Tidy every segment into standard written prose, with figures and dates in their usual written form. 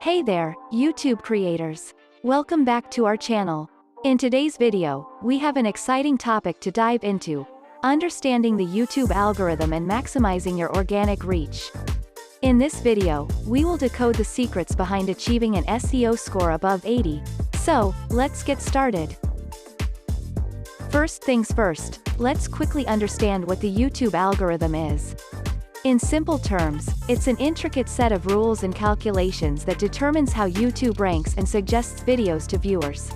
Hey there, YouTube creators. Welcome back to our channel. In today's video, we have an exciting topic to dive into: understanding the YouTube algorithm and maximizing your organic reach. In this video, we will decode the secrets behind achieving an SEO score above 80. So, let's get started. First things first, let's quickly understand what the YouTube algorithm is. In simple terms, it's an intricate set of rules and calculations that determines how YouTube ranks and suggests videos to viewers.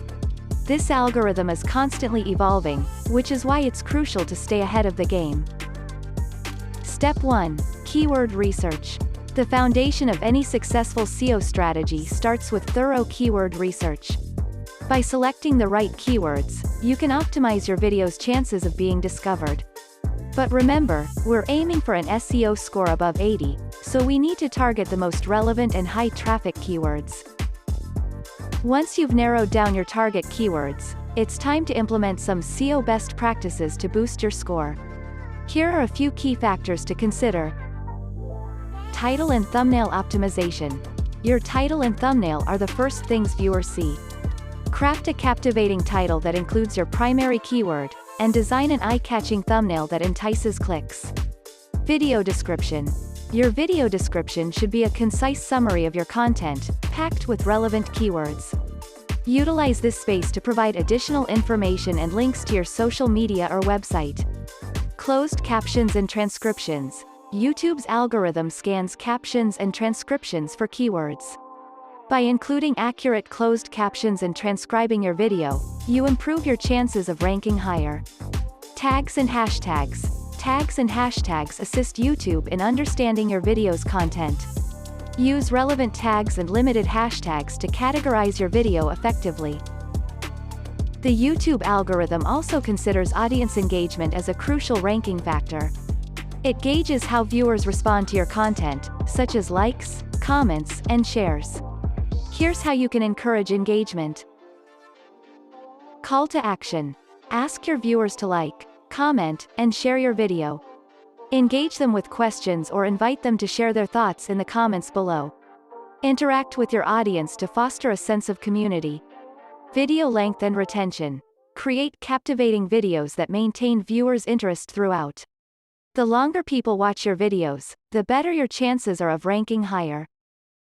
This algorithm is constantly evolving, which is why it's crucial to stay ahead of the game. Step 1. Keyword research. The foundation of any successful SEO strategy starts with thorough keyword research. By selecting the right keywords, you can optimize your video's chances of being discovered. But remember, we're aiming for an SEO score above 80, so we need to target the most relevant and high-traffic keywords. Once you've narrowed down your target keywords, it's time to implement some SEO best practices to boost your score. Here are a few key factors to consider. Title and thumbnail optimization. Your title and thumbnail are the first things viewers see. Craft a captivating title that includes your primary keyword, and design an eye-catching thumbnail that entices clicks. Video description. Your video description should be a concise summary of your content, packed with relevant keywords. Utilize this space to provide additional information and links to your social media or website. Closed captions and transcriptions. YouTube's algorithm scans captions and transcriptions for keywords. By including accurate closed captions and transcribing your video, you improve your chances of ranking higher. Tags and hashtags. Tags and hashtags assist YouTube in understanding your video's content. Use relevant tags and limited hashtags to categorize your video effectively. The YouTube algorithm also considers audience engagement as a crucial ranking factor. It gauges how viewers respond to your content, such as likes, comments, and shares. Here's how you can encourage engagement. Call to action. Ask your viewers to like, comment, and share your video. Engage them with questions or invite them to share their thoughts in the comments below. Interact with your audience to foster a sense of community. Video length and retention. Create captivating videos that maintain viewers' interest throughout. The longer people watch your videos, the better your chances are of ranking higher.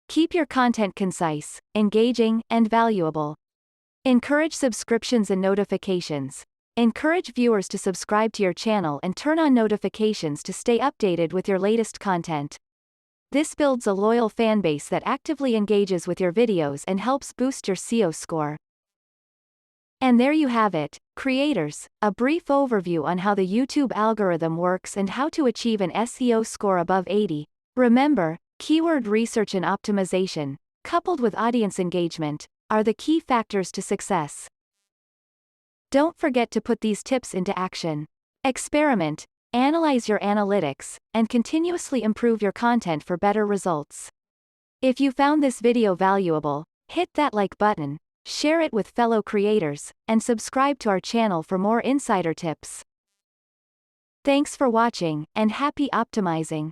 Keep your content concise, engaging, and valuable. Encourage subscriptions and notifications. Encourage viewers to subscribe to your channel and turn on notifications to stay updated with your latest content. This builds a loyal fanbase that actively engages with your videos and helps boost your SEO score. And there you have it, creators, a brief overview on how the YouTube algorithm works and how to achieve an SEO score above 80. Remember, keyword research and optimization, coupled with audience engagement, are the key factors to success. Don't forget to put these tips into action. Experiment, analyze your analytics, and continuously improve your content for better results. If you found this video valuable, hit that like button, share it with fellow creators, and subscribe to our channel for more insider tips. Thanks for watching, and happy optimizing.